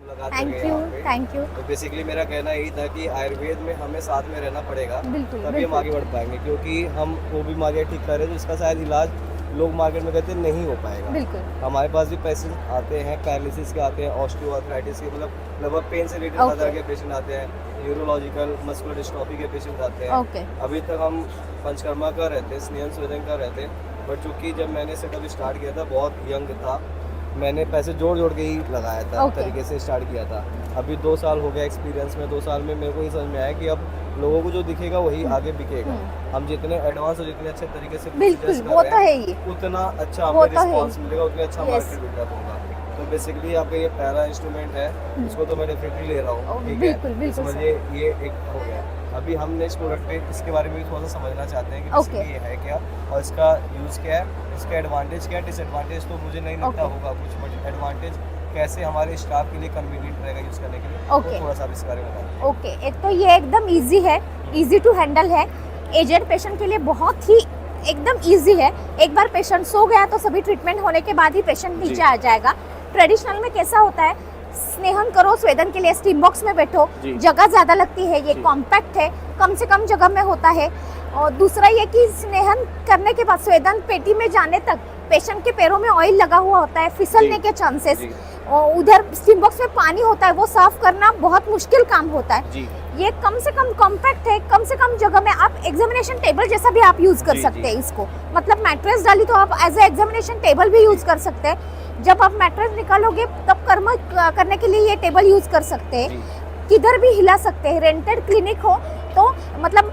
मुलाकात थैंक करके यू, यहाँ पे। Thank you. तो बेसिकली मेरा कहना यही था कि आयुर्वेद में हमें साथ में रहना पड़ेगा, बिल्कुल, तभी हम बिल्कुल। आगे बढ़ पाएंगे, क्योंकि हम वो बीमारियाँ ठीक कर रहे हैं तो इसका शायद इलाज लोग मार्केट में कहते हैं नहीं हो पाएगा। बिल्कुल। हमारे पास भी पेशेंट आते हैं, पैरालिसिस के आते हैं, ऑस्टियोआर्थराइटिस के, मतलब लगभग पेन से रिलेटेड ओके। हर तरह के पेशेंट आते हैं, न्यूरोलॉजिकल मस्कुलर डिस्ट्रॉफी के पेशेंट आते हैं। ओके। अभी तक हम पंचकर्मा का रहते, स्नेहन स्वेदन का रहते, बट चूँकि जब मैंने सेटअप स्टार्ट किया था बहुत यंग था, मैंने पैसे जोड़ जोड़ के ही लगाया था, ओके। तरीके से स्टार्ट किया था। अभी 2 साल हो गया एक्सपीरियंस में, 2 साल में मेरे को ये समझ में आया कि अब लोगों को जो दिखेगा वही आगे बिकेगा। हम जितने एडवांस और जितने अच्छे तरीके से बिल्कुल, procedures कर वो रहे तो हैं, है ही। उतना अच्छा वो हमें तो है रिस्पॉन्स ही। मिलेगा, उतना अच्छा Yes. मार्केट बिल्डअप होगा। तो बेसिकली आपका ये पहला इंस्ट्रूमेंट है, इसको तो मैं डेफिनेटली ले रहा हूँ, ठीक है? बिल्कुल, बिल्कुल तो समझिए ये एक हो गया। अभी हम नेक्स्ट प्रोडक्ट पे इसके बारे में भी थोड़ा सा समझना चाहते हैं कि Okay. बेसिकली ये है क्या और इसका यूज़ क्या है, इसका एडवांटेज क्या है, डिसएडवांटेज तो मुझे नहीं लगता Okay. होगा कुछ, बट एडवांटेज कैसे हमारे स्टाफ के लिए कन्वीनियंट रहेगा यूज़ करने के लिए, Okay. वो थोड़ा सा आप इस बारे में बताइए। ओके, एक तो ये एकदम इजी है, इजी टू हैंडल है। एजेड पेशेंट के लिए बहुत ही एकदम इजी है। एक बार पेशेंट सो गया तो सभी ट्रीटमेंट होने के बाद ही पेशेंट नीचे जी। आ जाएगा। ट्रेडिशनल में कैसा होता है, स्नेहन करो, स्वेदन के लिए स्टीम बॉक्स में बैठो, जी। जगह ज़्यादा लगती है, ये जी। कॉम्पैक्ट है, कम से कम जगह में होता है। और दूसरा ये कि स्नेहन करने के बाद स्वेदन पेटी में जाने तक पेशेंट के पैरों में ऑयल लगा हुआ होता है, फिसलने जी। के चांसेस। जी। और उधर स्टीम बॉक्स में पानी होता है, वो साफ करना बहुत मुश्किल काम होता है। जी। ये कम से कम कॉम्पैक्ट है, कम से कम जगह में आप एग्जामिनेशन टेबल जैसा भी आप यूज कर जी, सकते जी। हैं इसको। मतलब मैट्रेस डाली तो आप एज ए एग्जामिनेशन टेबल भी यूज कर सकते हैं। जब आप मैट्रेस निकालोगे तब कर्म करने के लिए ये टेबल यूज कर सकते हैं। जी। किधर भी हिला सकते हैं। रेंटेड क्लिनिक हो तो मतलब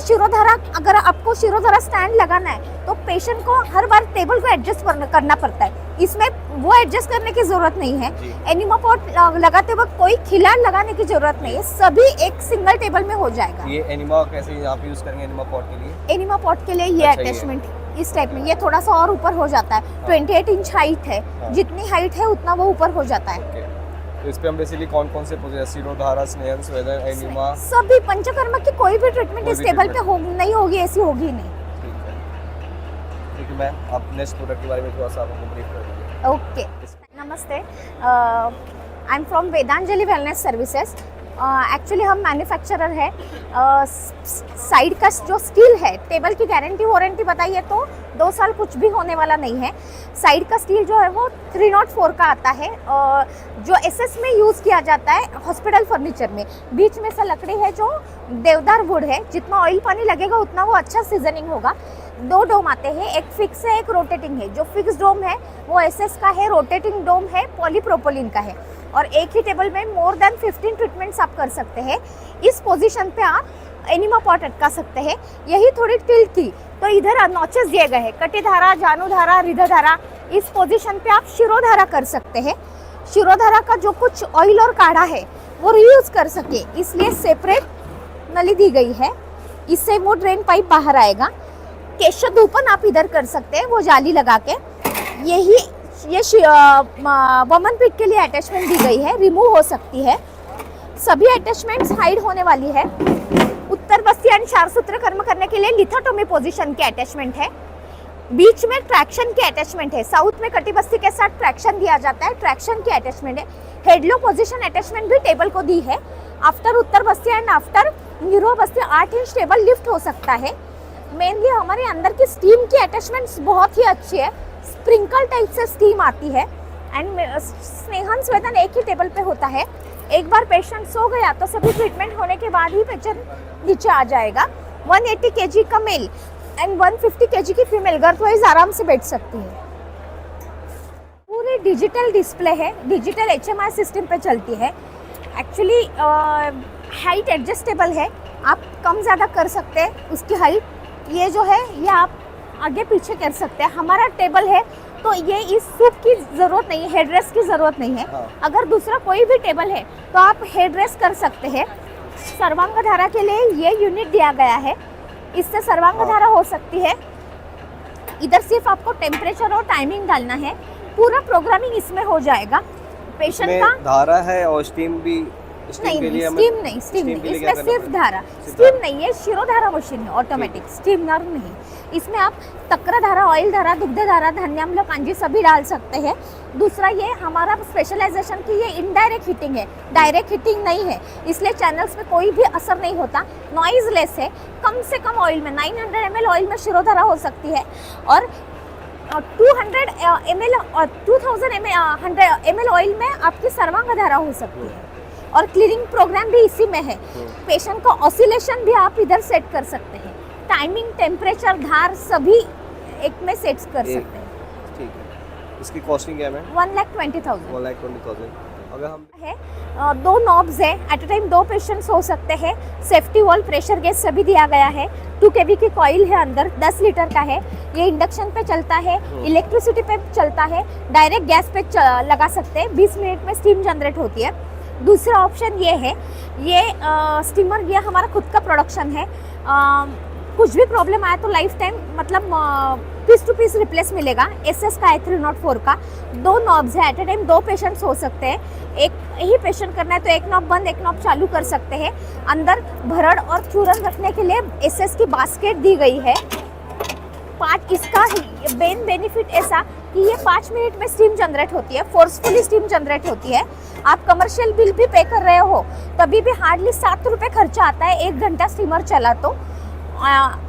शिरोधारा, अगर आपको शिरोधारा स्टैंड लगाना है तो पेशेंट को हर बार टेबल को एडजस्ट करना पड़ता है। इसमें वो एडजस्ट करने की जरूरत नहीं है। जी। एनिमा पॉट लगाते वक्त कोई खिलाड़ लगाने की जरूरत नहीं है, सभी एक सिंगल टेबल में हो जाएगा। ये एनिमा कैसे यहाँ पे यूज़ करेंगे एनिमा पॉट के लिए? एनिमा पॉट के लिए ये अच्छा, ये। अटैचमेंट इस टाइप में, ये थोड़ा सा और ऊपर हो जाता है। 28 इंच हाइट है, हाँ। जितनी हाइट है उतना वो ऊपर हो जाता है। ओके। तो इस पे हम बेसिकली कौन कौन से पोजीशन, शिरोधारा, स्नेहन स्वेदन, एनिमा, सभी पंचकर्मा की कोई भी ट्रीटमेंट कोई इस भी टेबल पे treatment। नहीं होगी, ऐसी होगी नहीं। ठीक है। ठीक है मैम, आप नेक्स्ट प्रोडक्ट के बारे में थोड़ा सा आप हमको ब्रीफ कर दीजिए। ओके, नमस्ते। I am from Vedanjali wellness services. Actually हम मैन्युफैक्चरर है। साइड का जो स्टील है, टेबल की गारंटी वारंटी बताइए तो 2 साल कुछ भी होने वाला नहीं है। साइड का स्टील जो है वो 304 का आता है, जो एसएस में यूज़ किया जाता है हॉस्पिटल फर्नीचर में। बीच में से लकड़ी है जो देवदार वुड है, जितना ऑयल पानी लगेगा उतना वो अच्छा सीजनिंग होगा। 2 डोम आते हैं, एक फिक्स है, एक रोटेटिंग है। जो फिक्स डोम है वो एसएस का है, रोटेटिंग डोम है पॉलीप्रोपिलीन का है। और एक ही टेबल में मोर देन 15 ट्रीटमेंट्स आप कर सकते हैं। इस पोजीशन पे आप एनिमा पॉट अटका सकते हैं। यही थोड़ी टिल्ट थी तो इधर नॉचेस दिए गए हैं, कटिधारा, जानुधारा, हृदयधारा। इस पोजीशन पे आप शिरोधारा कर सकते हैं। शिरोधारा का जो कुछ ऑयल और काढ़ा है वो रीयूज कर सके, इसलिए सेपरेट नली दी गई है। इससे वो ड्रेन पाइप बाहर आएगा। केशधूपन आप इधर कर सकते हैं, वो जाली लगा के। यही ये वमन पिट के लिए अटैचमेंट दी गई है, रिमूव हो सकती है। सभी अटैचमेंट्स हाइड होने वाली है। उत्तर बस्ती एंड 4 सूत्र कर्म करने के लिए लिथोटोमी पोजीशन के अटैचमेंट है। बीच में ट्रैक्शन के अटैचमेंट है। साउथ में कटी बस्ती के साथ ट्रैक्शन दिया जाता है, ट्रैक्शन के अटैचमेंट है। हेडलो पोजीशन अटैचमेंट भी टेबल को दी है। After Uttar Basti and after neuro Basti 8 inch table lift हो सकता है। मेनली हमारे अंदर की स्टीम की अटैचमेंट्स बहुत ही अच्छी है। स्प्रिंकल टाइप से स्टीम आती है एंड स्नेहन स्वेदन एक ही टेबल पे होता है। एक बार पेशेंट सो गया तो सभी ट्रीटमेंट होने के बाद ही पेशेंट नीचे आ जाएगा। 180 kg का मेल एंड 150 kg की फीमेल गर्थ वाइज आराम से बैठ सकती है। पूरी डिजिटल डिस्प्ले है, डिजिटल HMI सिस्टम पे चलती है। एक्चुअली हाइट एडजस्टेबल है, आप कम ज़्यादा कर सकते हैं उसकी हाइट। ये जो है ये आप आगे पीछे कर सकते हैं। हमारा टेबल है तो ये इस सूट की ज़रूरत नहीं है, हेडरेस्ट की ज़रूरत नहीं है। हाँ। अगर दूसरा कोई भी टेबल है तो आप हेडरेस्ट कर सकते हैं। सर्वांग धारा के लिए ये यूनिट दिया गया है, इससे सर्वांग धारा हो सकती है। इधर सिर्फ आपको टेम्परेचर और टाइमिंग डालना है, पूरा प्रोग्रामिंग इसमें हो जाएगा। पेशेंट इसमें का धारा है और स्टीम भी, स्टीम के लिए स्टीम नहीं, के लिए क्या इसमें करना सिर्फ पड़ेगा? धारा। सिर्फ स्टीम धारा। नहीं है, शिरोधारा मशीन है ऑटोमेटिक, स्टीम नर नहीं। इसमें आप तक्रधारा, ऑयल धारा, दुग्धधारा, धन्याम्ल, कांजी सभी डाल सकते हैं। दूसरा ये हमारा स्पेशलाइजेशन की ये इनडायरेक्ट हीटिंग है, डायरेक्ट हीटिंग नहीं है, इसलिए चैनल्स में कोई भी असर नहीं होता, नॉइज लेस है। कम से कम ऑयल में 900 ml ऑयल में शिरोधारा हो सकती है और 200 ml और 2000 ml ऑयल में आपकी सर्वांग धारा हो सकती है। और क्लीनिंग प्रोग्राम भी इसी में है। पेशेंट का ऑसिलेशन भी आप इधर सेट कर सकते हैं, टाइमिंग, टेम्परेचर, धार सभी एक में सेट कर सकते हैं। ठीक है, इसकी कॉस्टिंग क्या है मैम? 1,20,000 1,20,000। अगर हम है 2 नॉब्स है, एट अ टाइम 2 पेशेंट्स हो सकते हैं। सेफ्टी वॉल, प्रेशर गेज सभी दिया गया है। 2 kV की कॉइल है अंदर, 10 लीटर का है। ये इंडक्शन पे चलता है, इलेक्ट्रिसिटी पे चलता है, डायरेक्ट गैस पे लगा सकते हैं। 20 मिनट में स्टीम जनरेट होती है। दूसरा ऑप्शन ये है, ये स्टीमर ये हमारा खुद का प्रोडक्शन है। कुछ भी प्रॉब्लम आया तो लाइफ टाइम मतलब पीस टू पीस रिप्लेस मिलेगा। SS का है 304 का। 2 नॉब्स है, एट अ टाइम 2 पेशेंट्स हो सकते हैं। एक ही पेशेंट करना है तो एक नॉब बंद, एक नॉब चालू कर सकते हैं। अंदर भरड़ और चूरन रखने के लिए SS की बास्केट दी गई है। इसका बेनिफिट ऐसा कि ये 5 मिनट में स्टीम जनरेट होती है, फोर्सफुली स्टीम जनरेट होती है। आप कमर्शियल बिल भी पे कर रहे हो तभी भी हार्डली 7 रुपये खर्चा आता है 1 घंटा स्टीमर चला तो।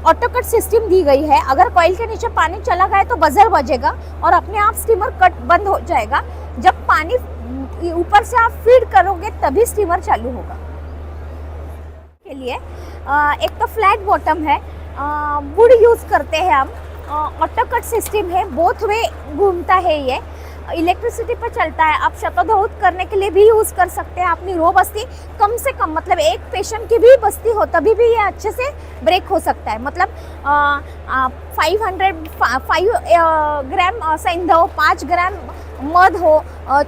ऑटो कट सिस्टम दी गई है, अगर कॉइल के नीचे पानी चला गया तो बजर बजेगा और अपने आप स्टीमर कट बंद हो जाएगा। जब पानी ऊपर से आप फीड करोगे तभी स्टीमर चालू होगा। के लिए एक तो फ्लैट बॉटम है, वुड यूज़ करते हैं हम। ऑटो कट सिस्टम है, बोथ वे घूमता है, ये इलेक्ट्रिसिटी पर चलता है। आप शतधौत करने के लिए भी यूज़ कर सकते हैं। अपनी रो बस्ती कम से कम मतलब एक पेशेंट की भी बस्ती हो तभी भी ये अच्छे से ब्रेक हो सकता है। मतलब 5 ग्राम सेंधव, 5 ग्राम मध हो,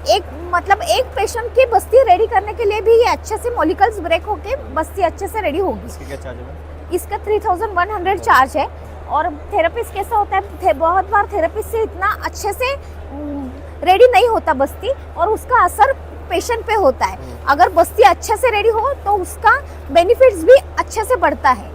एक पेशेंट की बस्ती रेडी करने के लिए भी ये अच्छे से मॉलिक्यूल्स ब्रेक होके बस्ती अच्छे से रेडी होगी। इसकी क्या चार्ज है? इसका 3,100 चार्ज है। और थेरेपिस्ट कैसा होता है, बहुत बार थेरेपिस्ट से इतना अच्छे से रेडी नहीं होता बस्ती और उसका असर पेशेंट पे होता है। अगर बस्ती अच्छे से रेडी हो तो उसका बेनिफिट्स भी अच्छे से बढ़ता है।